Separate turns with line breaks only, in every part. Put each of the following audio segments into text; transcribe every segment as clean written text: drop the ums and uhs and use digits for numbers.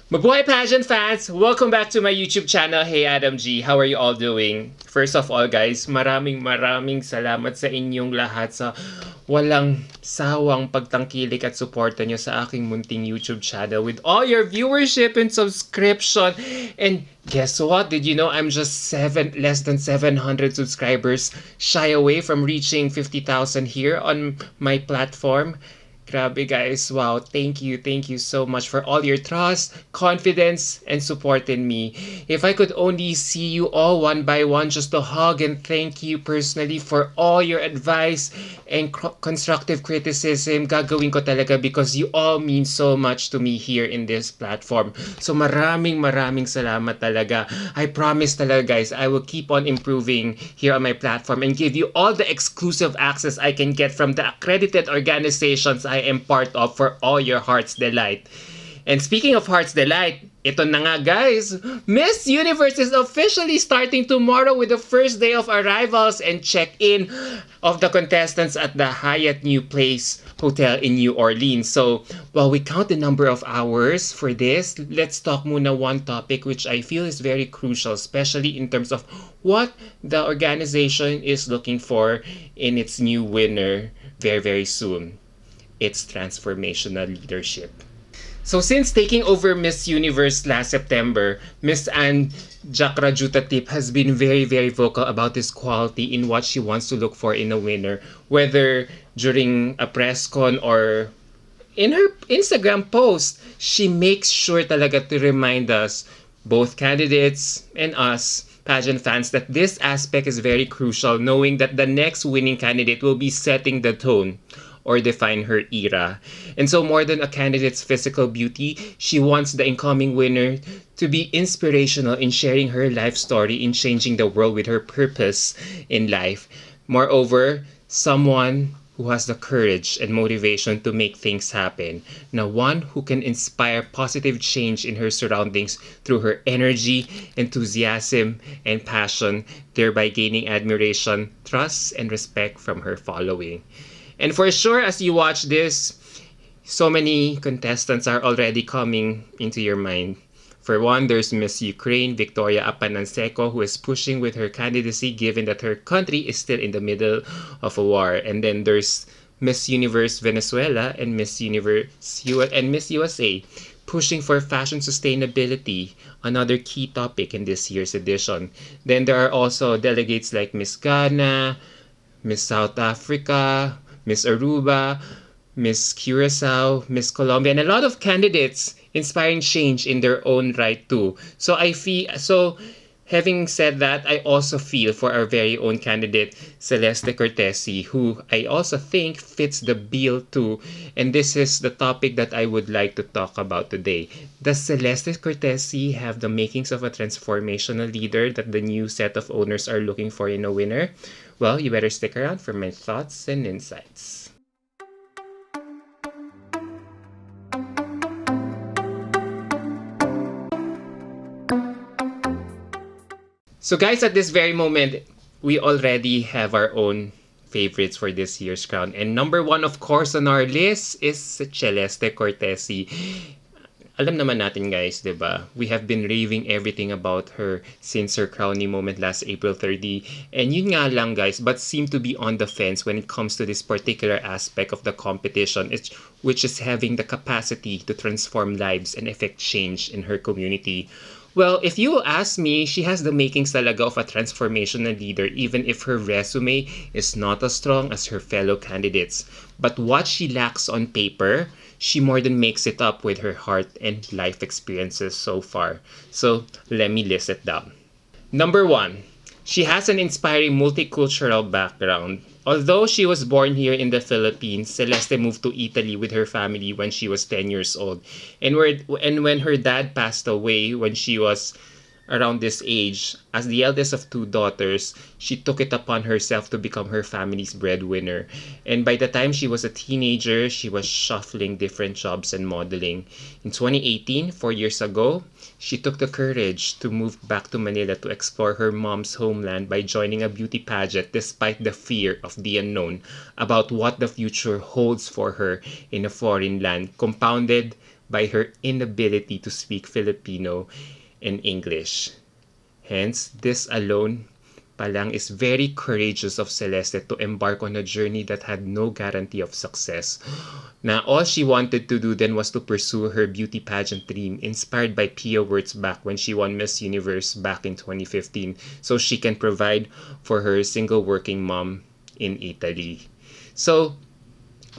Mabuhay pageant fans! Welcome back to my YouTube channel. Hey Adam G, how are you all doing? First of all guys, maraming salamat sa inyong lahat sa walang sawang pagtangkilik at suporta nyo sa aking munting YouTube channel with all your viewership and subscription. And guess what? Did you know I'm just less than 700 subscribers shy away from reaching 50,000 here on my platform? Grabe guys, wow, thank you so much for all your trust, confidence, and support in me. If I could only see you all one by one just to hug and thank you personally for all your advice and constructive criticism, gagawin ko talaga because you all mean so much to me here in this platform. So maraming salamat talaga. I promise talaga guys, I will keep on improving here on my platform and give you all the exclusive access I can get from the accredited organizations I am part of for all your heart's delight. And speaking of heart's delight, ito na nga guys, Miss Universe is officially starting tomorrow with the first day of arrivals and check-in of the contestants at the Hyatt New Place Hotel in New Orleans. So while we count the number of hours for this, let's talk muna one topic which I feel is very crucial, especially in terms of what the organization is looking for in its new winner very soon. It's transformational leadership. So since taking over Miss Universe last September, Miss Anne Jakrajuthatip has been very vocal about this quality in what she wants to look for in a winner, whether during a press con or in her Instagram post. She makes sure talaga to remind us, both candidates and us, pageant fans, that this aspect is very crucial, knowing that the next winning candidate will be setting the tone or define her era. And so more than a candidate's physical beauty, she wants the incoming winner to be inspirational in sharing her life story in changing the world with her purpose in life. Moreover, someone who has the courage and motivation to make things happen. Now, one who can inspire positive change in her surroundings through her energy, enthusiasm, and passion, thereby gaining admiration, trust, and respect from her following. And for sure, as you watch this, so many contestants are already coming into your mind. For one, there's Miss Ukraine, Victoria Apananseco, who is pushing with her candidacy given that her country is still in the middle of a war. And then there's Miss Universe Venezuela and Miss USA, pushing for fashion sustainability, another key topic in this year's edition. Then there are also delegates like Miss Ghana, Miss South Africa, Miss Aruba, Miss Curacao, Miss Colombia, and a lot of candidates inspiring change in their own right too. So having said that, I also feel for our very own candidate, Celeste Cortesi, who I also think fits the bill too. And this is the topic that I would like to talk about today. Does Celeste Cortesi have the makings of a transformational leader that the new set of owners are looking for in a winner? Well, you better stick around for my thoughts and insights. So guys, at this very moment, we already have our own favorites for this year's crown. And number one, of course, on our list is Celeste Cortesi. Alam naman natin guys, di ba? We have been raving everything about her since her crowning moment last April 30. And yun nga lang guys, but seem to be on the fence when it comes to this particular aspect of the competition, which is having the capacity to transform lives and effect change in her community. Well, if you ask me, she has the makings talaga of a transformational leader even if her resume is not as strong as her fellow candidates. But what she lacks on paper, she more than makes it up with her heart and life experiences so far. So let me list it down. Number one, she has an inspiring multicultural background. Although she was born here in the Philippines, Celeste moved to Italy with her family when she was 10 years old. And when her dad passed away when she was around this age, as the eldest of two daughters, she took it upon herself to become her family's breadwinner. And by the time she was a teenager, she was shuffling different jobs and modeling. In 2018, 4 years ago, she took the courage to move back to Manila to explore her mom's homeland by joining a beauty pageant despite the fear of the unknown about what the future holds for her in a foreign land, compounded by her inability to speak Filipino and English. Hence, this alone palang is very courageous of Celeste to embark on a journey that had no guarantee of success. Now, all she wanted to do then was to pursue her beauty pageant dream, inspired by Pia Wurtzbach when she won Miss Universe back in 2015, so she can provide for her single working mom in Italy. So,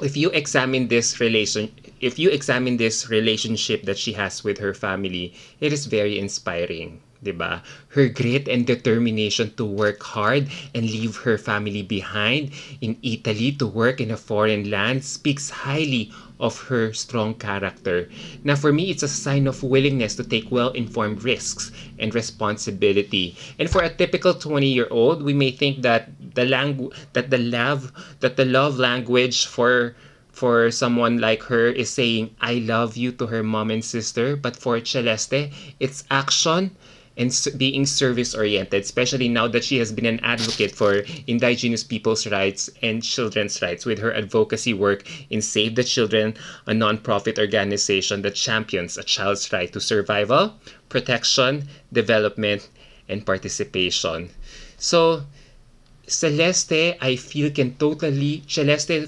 if you examine this relationship that she has with her family, it is very inspiring. 'Di ba? Her grit and determination to work hard and leave her family behind in Italy to work in a foreign land speaks highly of her strong character. Now for me, it's a sign of willingness to take well-informed risks and responsibility. And for a typical 20-year-old, we may think that the love language for someone like her is saying I love you to her mom and sister, but for Celeste, it's action and being service oriented, especially now that she has been an advocate for indigenous people's rights and children's rights with her advocacy work in Save the Children, a non-profit organization that champions a child's right to survival, protection, development, and participation. So Celeste,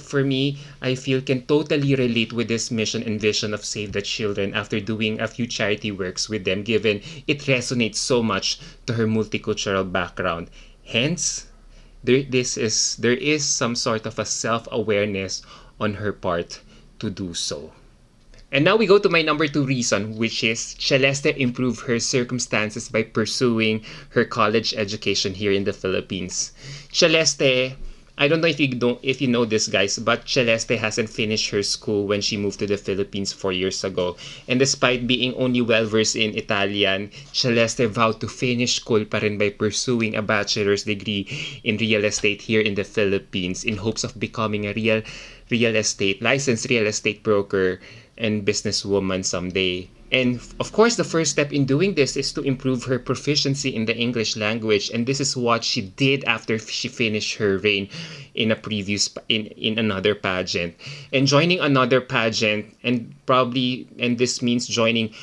for me, I feel can totally relate with this mission and vision of Save the Children after doing a few charity works with them, given it resonates so much to her multicultural background. Hence, there is some sort of a self-awareness on her part to do so. And now we go to my number 2 reason, which is Celeste improved her circumstances by pursuing her college education here in the Philippines. Celeste, I don't know if you know this, guys, but Celeste hasn't finished her school when she moved to the Philippines 4 years ago. And despite being only well-versed in Italian, Celeste vowed to finish school pa rin by pursuing a bachelor's degree in real estate here in the Philippines in hopes of becoming a licensed real estate broker and businesswoman someday. And of course, the first step in doing this is to improve her proficiency in the English language, and this is what she did after she finished her reign in in another pageant. And joining another pageant, and this means joining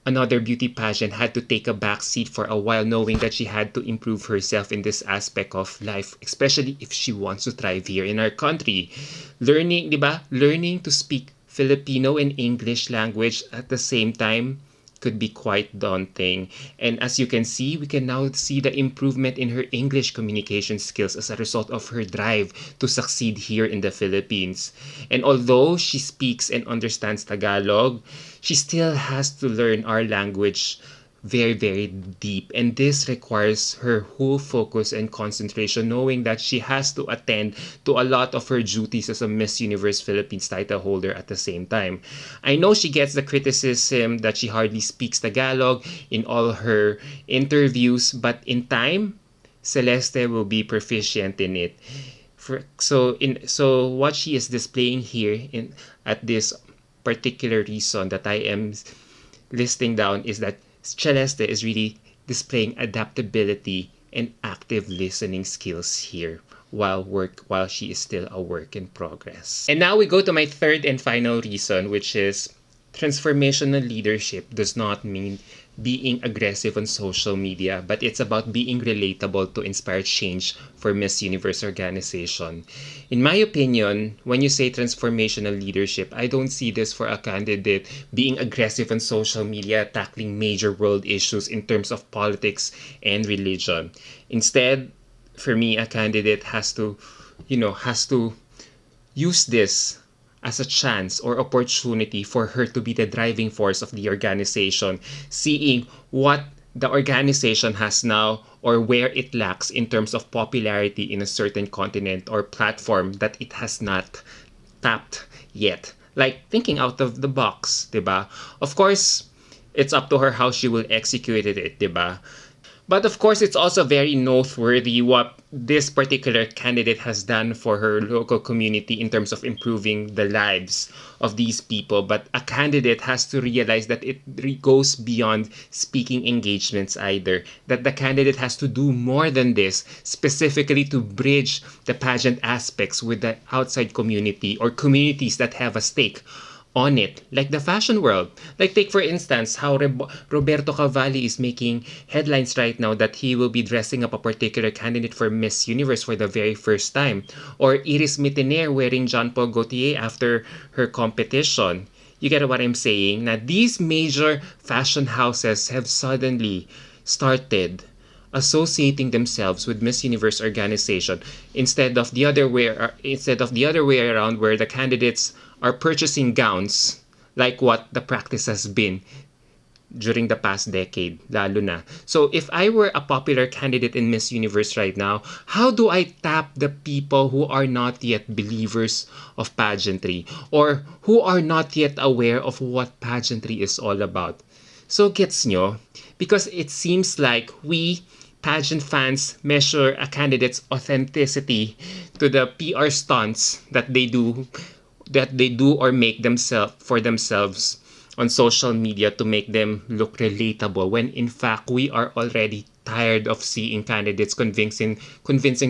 another beauty pageant, had to take a back seat for a while, knowing that she had to improve herself in this aspect of life, especially if she wants to thrive here in our country. Learning, di ba? Learning to speak Filipino and English language at the same time could be quite daunting. And as you can see, we can now see the improvement in her English communication skills as a result of her drive to succeed here in the Philippines. And although she speaks and understands Tagalog, she still has to learn our language very, very deep. And this requires her whole focus and concentration, knowing that she has to attend to a lot of her duties as a Miss Universe Philippines title holder at the same time. I know she gets the criticism that she hardly speaks Tagalog in all her interviews, but in time, Celeste will be proficient in it. So what she is displaying here at this particular reason that I am listing down is that Celeste is really displaying adaptability and active listening skills here while she is still a work in progress. And now we go to my third and final reason, which is transformational leadership does not mean being aggressive on social media, but it's about being relatable to inspire change for Miss Universe organization. In my opinion, when you say transformational leadership, I don't see this for a candidate being aggressive on social media, tackling major world issues in terms of politics and religion. Instead, for me, a candidate has to use this as a chance or opportunity for her to be the driving force of the organization, seeing what the organization has now or where it lacks in terms of popularity in a certain continent or platform that it has not tapped yet. Like thinking out of the box, diba? Of course, it's up to her how she will execute it, diba? But of course, it's also very noteworthy what this particular candidate has done for her local community in terms of improving the lives of these people. But a candidate has to realize that it goes beyond speaking engagements either. That the candidate has to do more than this, specifically to bridge the pageant aspects with the outside community or communities that have a stake on it, like the fashion world. Like, take for instance how Roberto Cavalli is making headlines right now that he will be dressing up a particular candidate for Miss Universe for the very first time, or Iris Mittenaire wearing Jean Paul Gaultier after her competition. You get what I'm saying? Now, these major fashion houses have suddenly started associating themselves with Miss Universe organization instead of the other way around, where the candidates are purchasing gowns like what the practice has been during the past decade, lalo na. So if I were a popular candidate in Miss Universe right now, how do I tap the people who are not yet believers of pageantry, or who are not yet aware of what pageantry is all about? So gets nyo? Because it seems like we pageant fans measure a candidate's authenticity to the PR stunts that they do or make themselves for themselves on social media to make them look relatable, when in fact we are already tired of seeing candidates convincing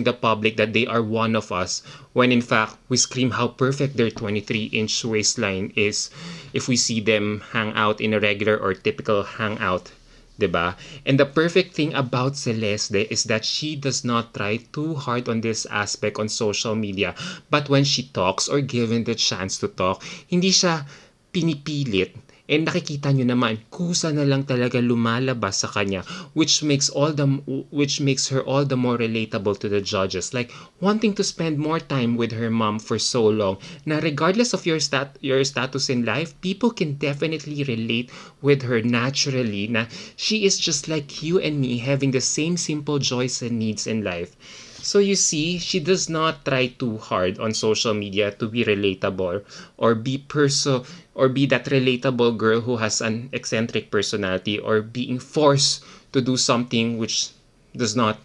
the public that they are one of us, when in fact we scream how perfect their 23-inch waistline is if we see them hang out in a regular or typical hangout. 'Di ba? And the perfect thing about Celeste is that she does not try too hard on this aspect on social media. But when she talks or given the chance to talk, hindi siya pinipilit. And nakikita nyo naman, kusa na lang talaga lumalabas sa kanya, which makes her all the more relatable to the judges. Like, wanting to spend more time with her mom for so long, na regardless of your status in life, people can definitely relate with her naturally, na she is just like you and me, having the same simple joys and needs in life. So you see, she does not try too hard on social media to be relatable, or be that relatable girl who has an eccentric personality, or being forced to do something which does not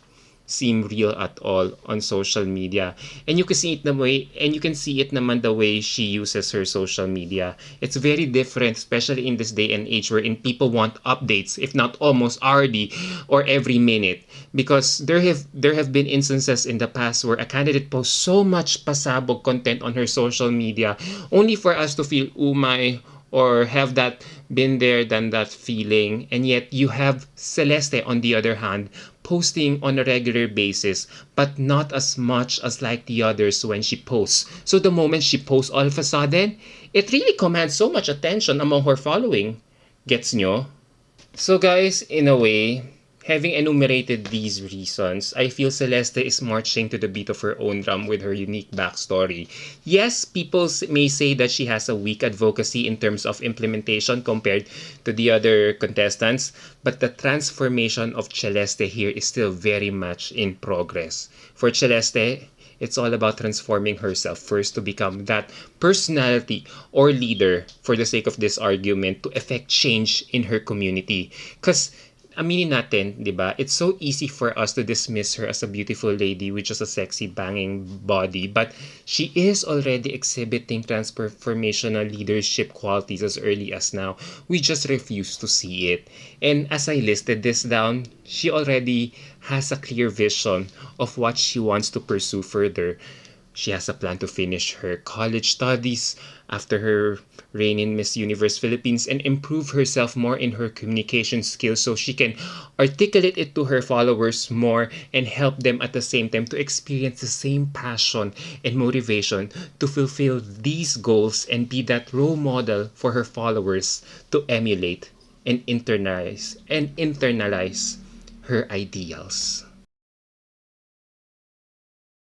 seem real at all on social media. And you can see it naman the way she uses her social media. It's very different, especially in this day and age wherein people want updates, if not almost hourly or every minute. Because there have been instances in the past where a candidate posts so much pasabog content on her social media only for us to feel umay, or have that been there done that feeling. And yet you have Celeste on the other hand posting on a regular basis, but not as much as like the others when she posts. So the moment she posts, all of a sudden it really commands so much attention among her following. Gets nyo? So guys, in a way, having enumerated these reasons, I feel Celeste is marching to the beat of her own drum with her unique backstory. Yes, people may say that she has a weak advocacy in terms of implementation compared to the other contestants, but the transformation of Celeste here is still very much in progress. For Celeste, it's all about transforming herself first to become that personality or leader, for the sake of this argument, to effect change in her community. Because aminin natin, di ba, it's so easy for us to dismiss her as a beautiful lady with just a sexy banging body, but she is already exhibiting transformational leadership qualities as early as now. We just refuse to see it. And as I listed this down, she already has a clear vision of what she wants to pursue further. She has a plan to finish her college studies after her reign in Miss Universe Philippines and improve herself more in her communication skills so she can articulate it to her followers more and help them at the same time to experience the same passion and motivation to fulfill these goals and be that role model for her followers to emulate and internalize her ideals.